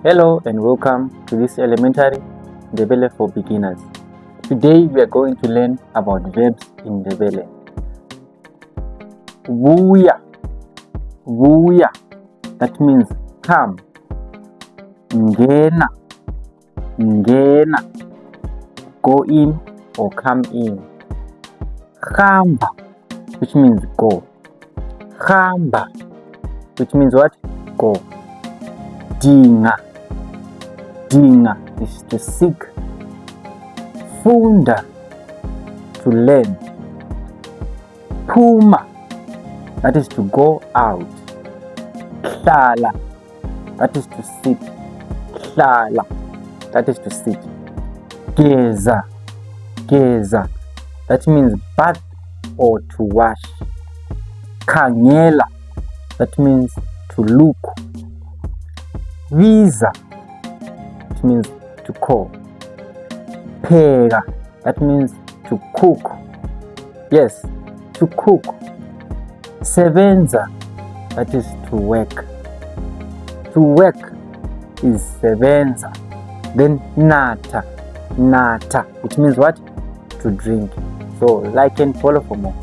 Hello and welcome to this elementary Ndebele for beginners. Today we are going to learn about verbs in Ndebele. Vuya, vuya, that means come. Ngena, ngena, go in or come in. Khamba, which means go. Khamba, which means what? Go. Dinga, dinga is to seek. Funda, to learn. Phuma, that is to go out. Hlala, that is to sit. Hlala, that is to sit. Geza, geza, that means bath or to wash. Khangela, that means to look. Visa, it means to call. Pheka, that means to cook. Yes, to cook. Sebenza, that is to work. To work is sebenza. Then nata, nata, which means what? To drink. So like and follow for more.